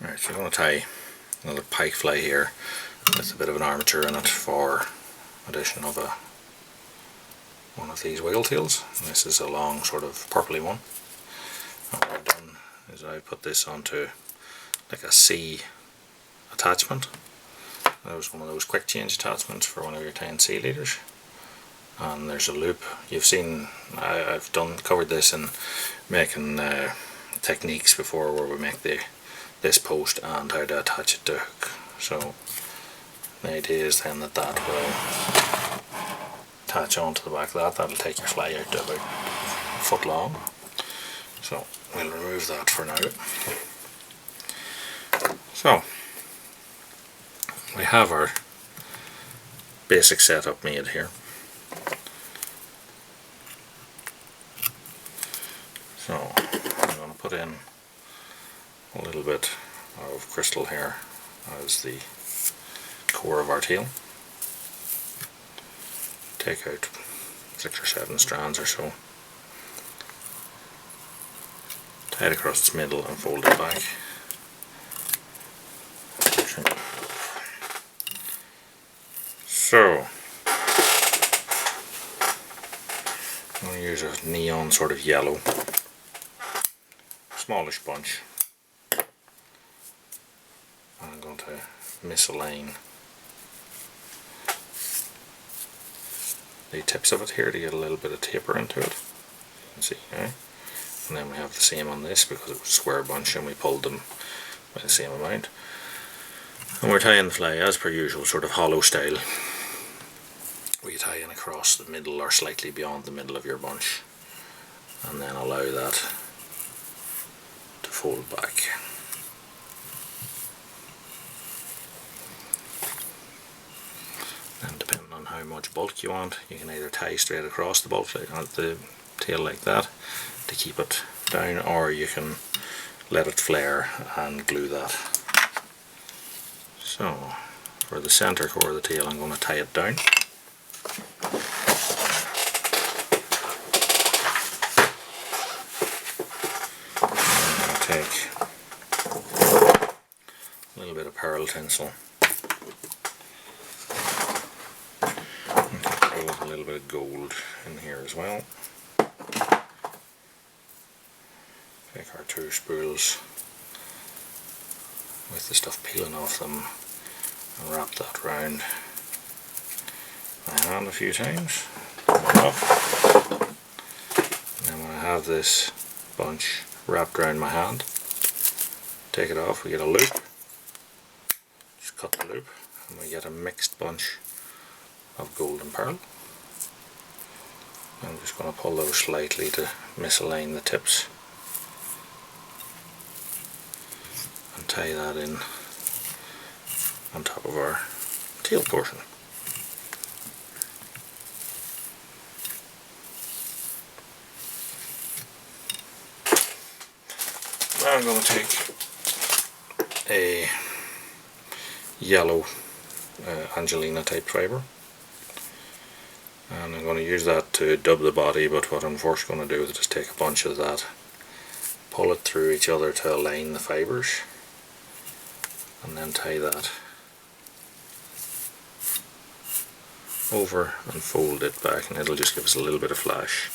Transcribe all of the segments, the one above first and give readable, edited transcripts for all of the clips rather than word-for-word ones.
Alright, so I'm going to tie another pike fly here with a bit of an armature in it for addition of one of these wiggletails. And this is a long sort of purpley one. And what I've done is I put this onto like a C attachment. That was one of those quick change attachments for whenever you're tying sea leaders. And there's a loop. You've seen I've covered this in making techniques before where we make this post and how to attach it to hook. So the idea is then that will attach onto the back of that. That'll take your fly out to about a foot long. So we'll remove that for now. So we have our basic setup made here. So I'm going to put in a little bit of crystal here as the core of our tail. Take out 6 or 7 strands or so. Tie it across its middle and fold it back. So I'm going to use a neon sort of yellow, smallish bunch. I'm going to misalign the tips of it here to get a little bit of taper into it. You can see, eh? And then we have the same on this because it was a square bunch and we pulled them by the same amount. And we're tying the fly as per usual, sort of hollow style. We tie in across the middle or slightly beyond the middle of your bunch, and then allow that to fold back. And depending on how much bulk you want, you can either tie straight across the bulk, the tail like that to keep it down, or you can let it flare and glue that. So for the center core of the tail, I'm going to tie it down. Take a little bit of pearl tinsel and throw a little bit of gold in here as well. Take our 2 spools with the stuff peeling off them and wrap that round my hand a few times. And then when I have this bunch wrapped around my hand, take it off, we get a loop, just cut the loop and we get a mixed bunch of gold and pearl. I'm just going to pull those slightly to misalign the tips and tie that in on top of our tail portion. Now I'm going to take a yellow Angelina type fibre and I'm going to use that to dub the body, but what I'm first going to do is just take a bunch of that, pull it through each other to align the fibres, and then tie that over and fold it back, and it'll just give us a little bit of flash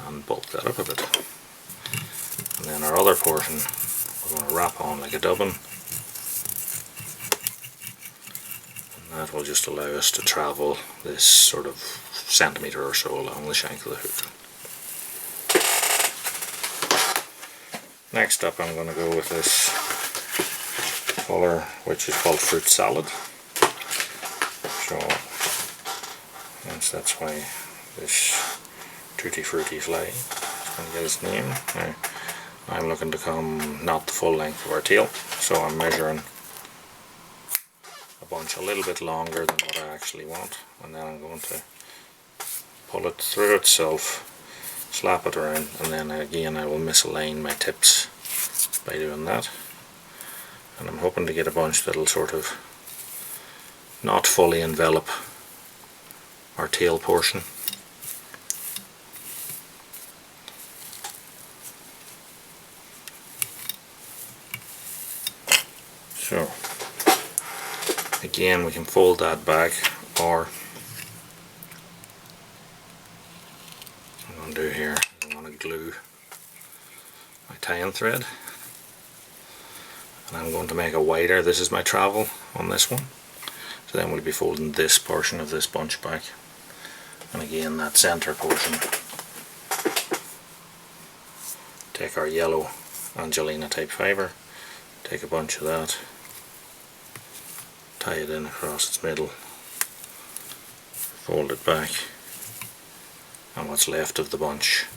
and bulk that up a bit. And then our other portion we're going to wrap on like a dubbin, and that will just allow us to travel this sort of centimetre or so along the shank of the hook. Next up I'm going to go with this colour which is called Fruit Salad. So that's why this Tutti Fruiti fly is going to get its name. Now, I'm looking to come not the full length of our tail, so I'm measuring a bunch a little bit longer than what I actually want, and then I'm going to pull it through itself, slap it around, and then again I will misalign my tips by doing that. And I'm hoping to get a bunch that'll sort of not fully envelop our tail portion. Again, we can fold that back, or what I'm going to do here is I'm going to glue my tying thread, and I'm going to make it wider. This is my travel on this one, so then we'll be folding this portion of this bunch back, and again that center portion, take our yellow Angelina type fibre, take a bunch of that, tie it in across its middle, fold it back, and what's left of the bunch,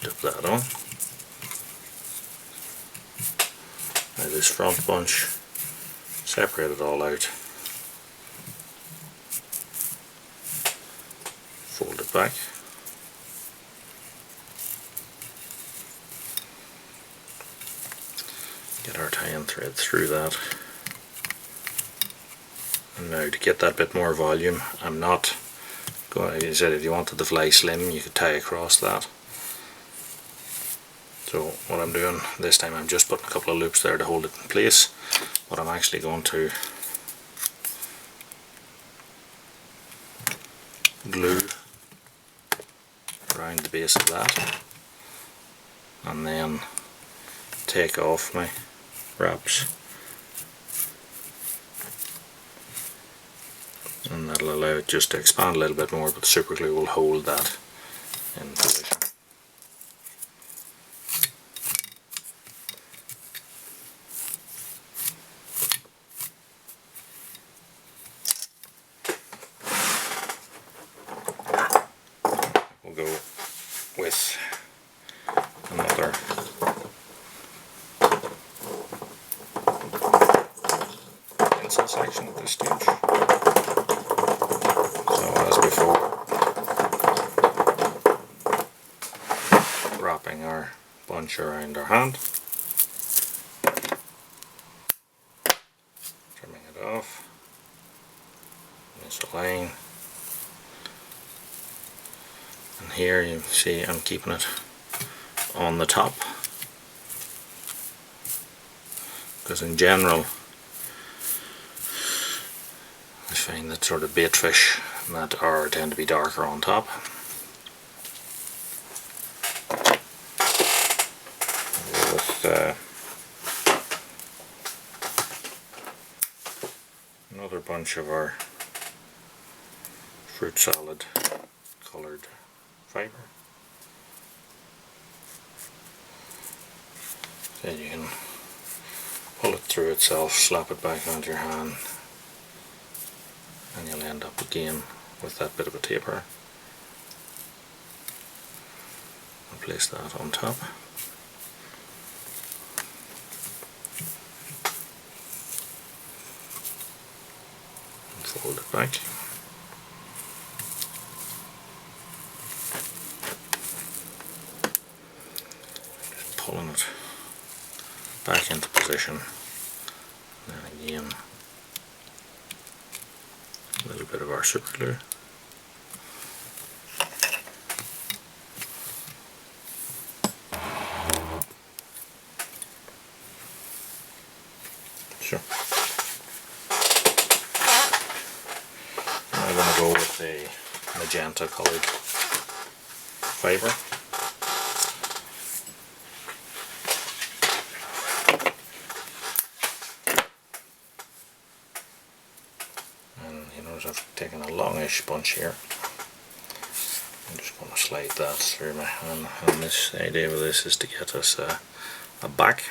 dip that on. Now this front bunch, separate it all out, fold it back, get our tie-in thread through that, and now to get that bit more volume, I'm not going, as I said, if you wanted the fly slim you could tie across that. So what I'm doing this time, I'm just putting a couple of loops there to hold it in place, but I'm actually going to glue around the base of that, and then take off my wraps, and that'll allow it just to expand a little bit more, but the super glue will hold that in position. We'll go with another pencil section at this stage. So as before, wrapping our bunch around our hand, trimming it off, misalign, and here you see I'm keeping it on the top, because in general I find that sort of bait fish that tend to be darker on top. With another bunch of our fruit salad coloured fibre. Then you can pull it through itself, slap it back onto your hand, and you'll end up again with that bit of a taper. I'll place that on top. And fold it back. Just pulling it back into position, and then again a little bit of our super glue. Sure. I'm going to go with a magenta coloured fibre. I've taken a longish bunch here. I'm just going to slide that through my hand, and this idea with this is to get us a back.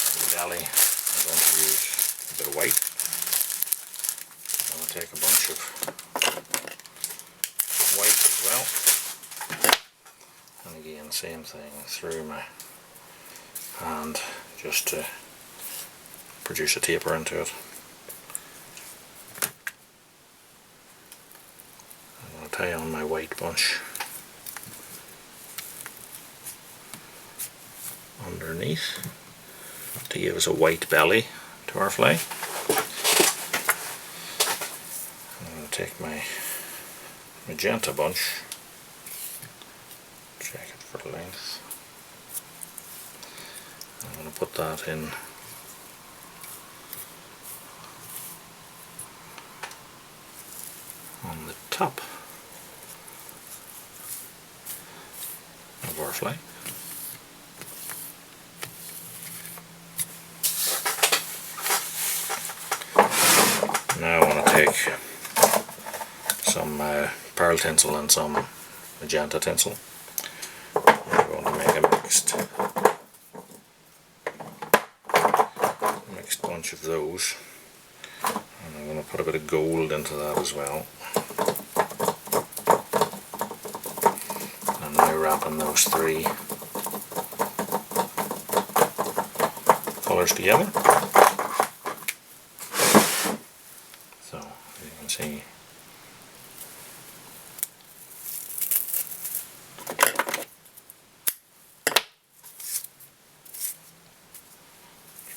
In the belly I'm going to use a bit of white. I'm going to take a bunch of white as well, and again same thing through my hand just to produce a taper into it. I'm going to tie on my white bunch underneath to give us a white belly to our fly. I'm going to take my magenta bunch, check it for length. I'm going to put that in on the top of our fly. Now I want to take some pearl tinsel and some magenta tinsel. We're going to make a mixed bunch of those, and I'm going to put a bit of gold into that as well. I'm now wrapping those three colours together. So as you can see,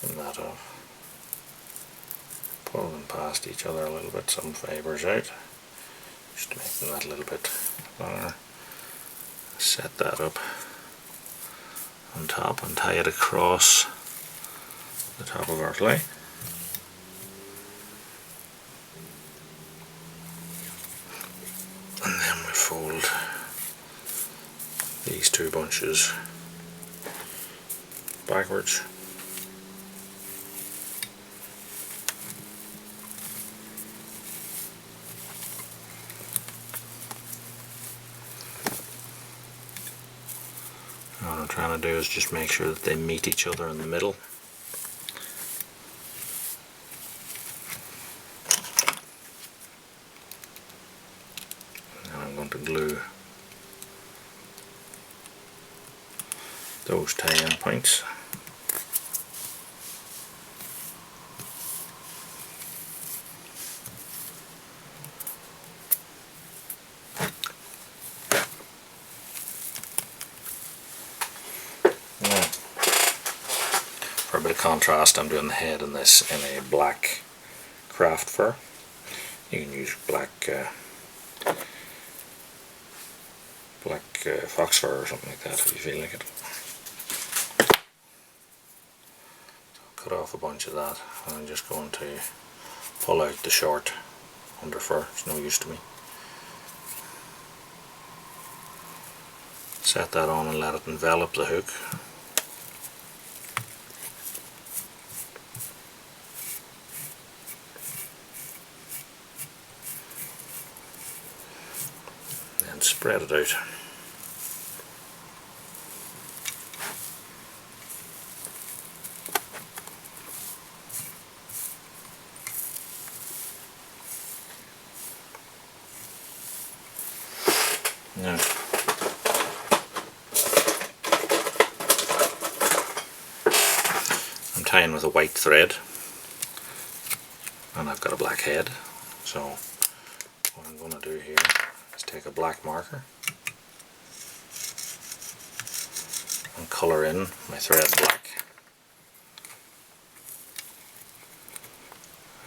trim that off, pull them past each other a little bit, some fibres out, just to make them that little bit thinner. Set that up on top and tie it across the top of our fly. And then we fold these two bunches backwards. What I'm trying to do is just make sure that they meet each other in the middle. And I'm going to glue those tie-in points. For a bit of contrast, I'm doing the head in this in a black craft fur. You can use black fox fur or something like that if you feel like it. So cut off a bunch of that, and I'm just going to pull out the short under fur. It's no use to me. Set that on and let it envelop the hook. And spread it out. Now, I'm tying with a white thread, and I've got a black head, so what I'm going to do here is take a black marker and colour in my thread black,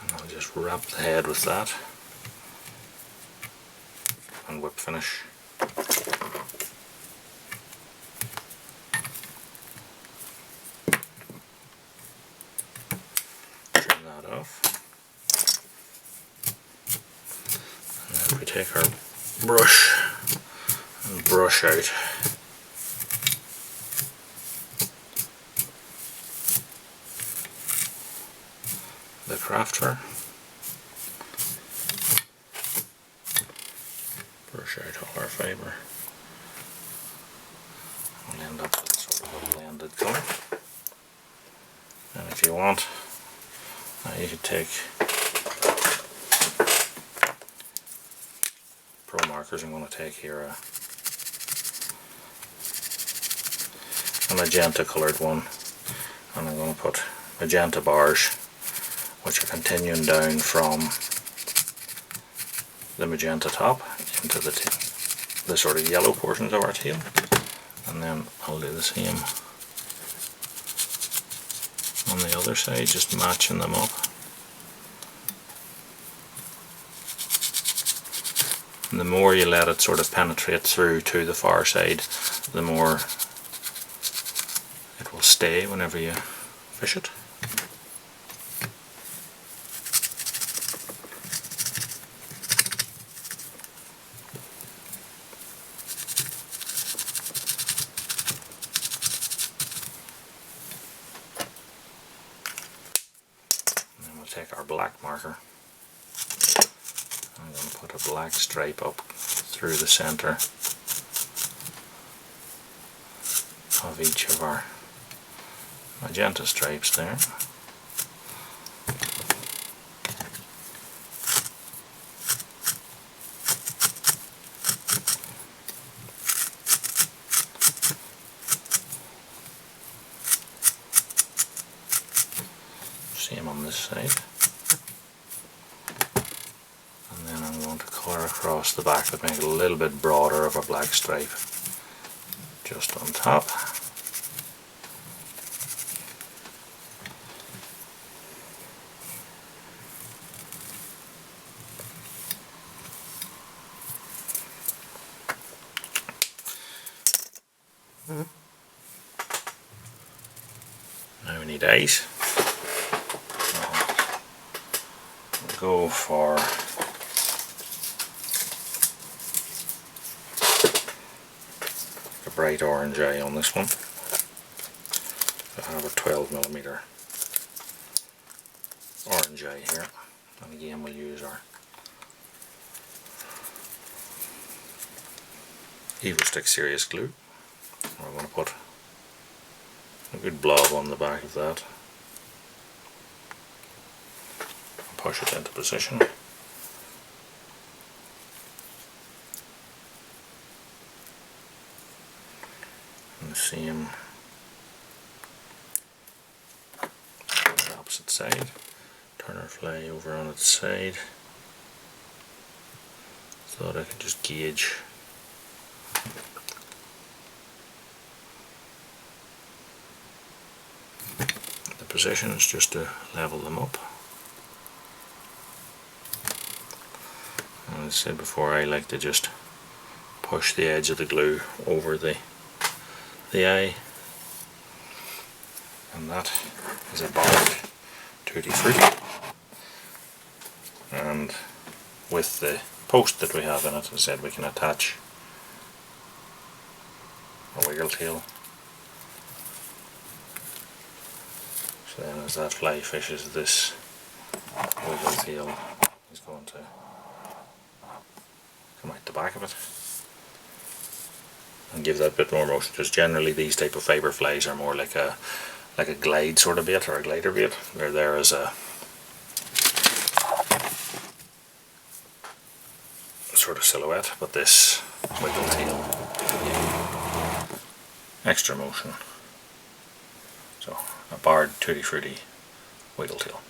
and I'll just wrap the head with that and whip finish. Trim that off. And then we take our brush and brush out the craft fur. Brush out all our fibre. We'll end up with sort of a blended colour. And if you want, you could take pro markers. I'm going to take here a magenta coloured one, and I'm going to put magenta bars which are continuing down from the magenta top into the sort of yellow portions of our tail, and then I'll do the same on the other side, just matching them up. And the more you let it sort of penetrate through to the far side, the more it will stay whenever you fish it. And then we'll take our black marker. I'm going to put a black stripe up through the center of each of our magenta stripes there. Same on this side. And then I'm going to colour across the back but make it a little bit broader of a black stripe just on top. Now we need eyes. We'll go for a bright orange eye on this one. I have a 12mm orange eye here, and again we'll use our Evo-Stick Serious Glue. We're going to put a good blob on the back of that. Push it into position. And the same on the opposite side. Turn our fly over on its side so that I can just gauge the positions just to level them up. As I said before, I like to just push the edge of the glue over the eye, and that is a barred Tutti Fruiti. And with the post that we have in it, as I said, we can attach a Wiggletail. So then as that fly fishes, this Wiggletail is going to come out the back of it and give that bit more motion, because generally these type of fibre flies are more like a glide sort of bait, or a glider bait. They're there as a sort of silhouette, but this Wiggletail will give extra motion. So a barred Tutti Fruiti Wiggletail.